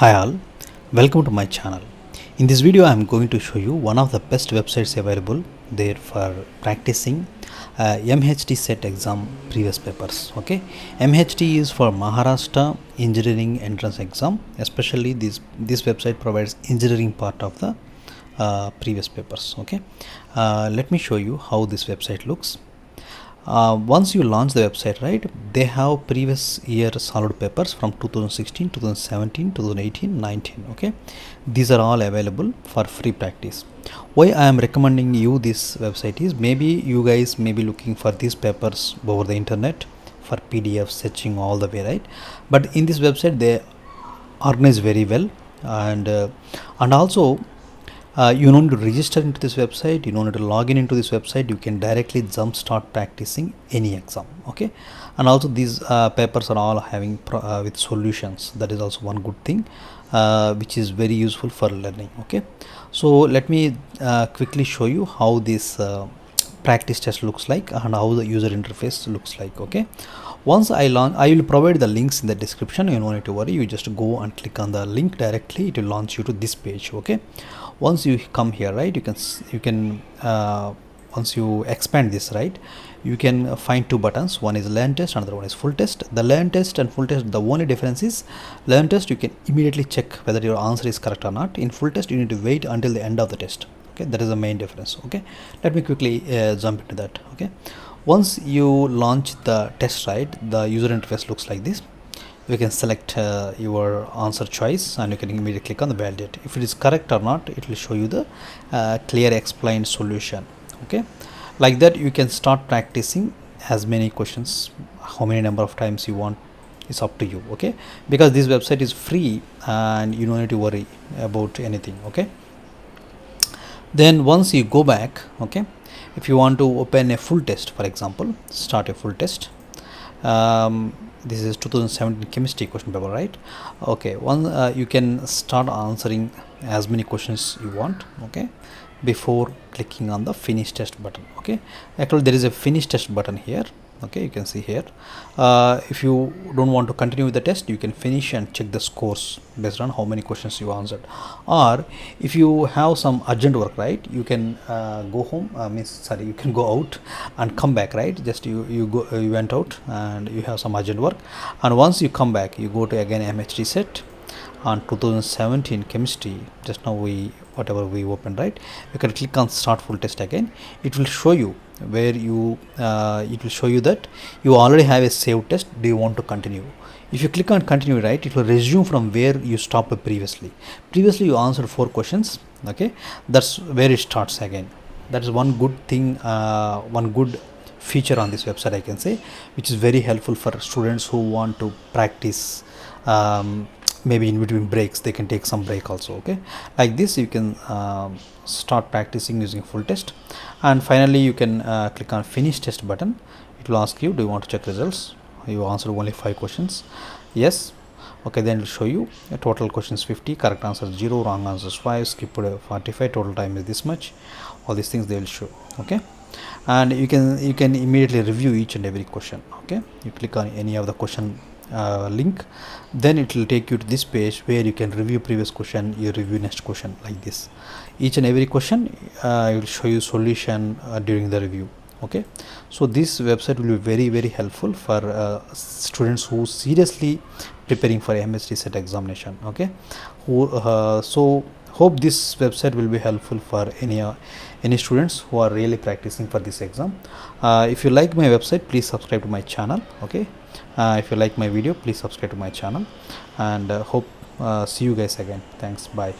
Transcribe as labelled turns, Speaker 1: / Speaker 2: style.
Speaker 1: Hi all, welcome to my channel. In this video I am going to show you one of the best websites available there for practicing MHT set exam previous papers. Okay, MHT is for Maharashtra engineering entrance exam. Especially this website provides engineering part of the previous papers. Okay, let me show you how this website looks. Once you launch the website, right, they have previous year solid papers from 2016, 2017, 2018, 19. Okay, these are all available for free practice. Why I am recommending you this website is maybe you guys may be looking for these papers over the internet for PDF searching all the way, right? But in this website they organize very well, and also you don't need to register into this website, you don't need to log in into this website, you can directly jump start practicing any exam. Okay, and also these papers are all having with solutions. That is also one good thing which is very useful for learning. Okay, so let me quickly show you how this practice test looks like and how the user interface looks like. Okay, once I launch, I will provide the links in the description. You don't need to worry, you just go and click on the link directly, it will launch you to this page. Okay, once you come here, right, you can once you expand this, right, you can find two buttons. One is learn test, another one is full test. The learn test and full test, the only difference is learn test you can immediately check whether your answer is correct or not. In full test you need to wait until the end of the test. Okay, that is the main difference. Okay, let me quickly jump into that. Okay, once you launch the test, right, the user interface looks like this. You can select your answer choice and you can immediately click on the validate. If it is correct or not, it will show you the clear explained solution. Okay, like that you can start practicing as many questions, how many number of times you want, it's up to you. Okay, because this website is free and you don't need to worry about anything. Okay, then once you go back, okay, if you want to open a full test, for example, start a full test. This is 2017 chemistry question paper, right? Okay, you can start answering as many questions you want. Okay, before clicking on the finish test button. Okay, actually there is a finish test button here. Okay, you can see here. If you don't want to continue with the test, you can finish and check the scores based on how many questions you answered. Or if you have some urgent work, right, you can go home, you can go out and come back, right? Just you went out and you have some urgent work, and once you come back you go to again MHT set on 2017 chemistry. Just now whatever we opened, right, you can click on start full test again. It will show you where you it will show you that you already have a saved test. Do you want to continue? If you click on continue, right, it will resume from where you stopped previously you answered 4 questions. Okay, that's where it starts again. That is one good thing, one good feature on this website, I can say, which is very helpful for students who want to practice. Maybe in between breaks they can take some break also. Okay, like this you can start practicing using full test, and finally you can click on finish test button. It will ask you, do you want to check results? You answered only 5 questions, yes. Okay, then it will show you total questions 50, correct answer 0, wrong answers 5, skipped 45, total time is this much. All these things they will show. Okay, and you can immediately review each and every question. Okay, you click on any of the question link, then it will take you to this page where you can review previous question, you review next question, like this. Each and every question I will show you solution during the review. Okay, so this website will be very very helpful for students who seriously preparing for MHT set examination. Okay, so hope this website will be helpful for any students who are really practicing for this exam. If you like my website, please subscribe to my channel. Okay, if you like my video, please subscribe to my channel, and hope see you guys again. Thanks, bye.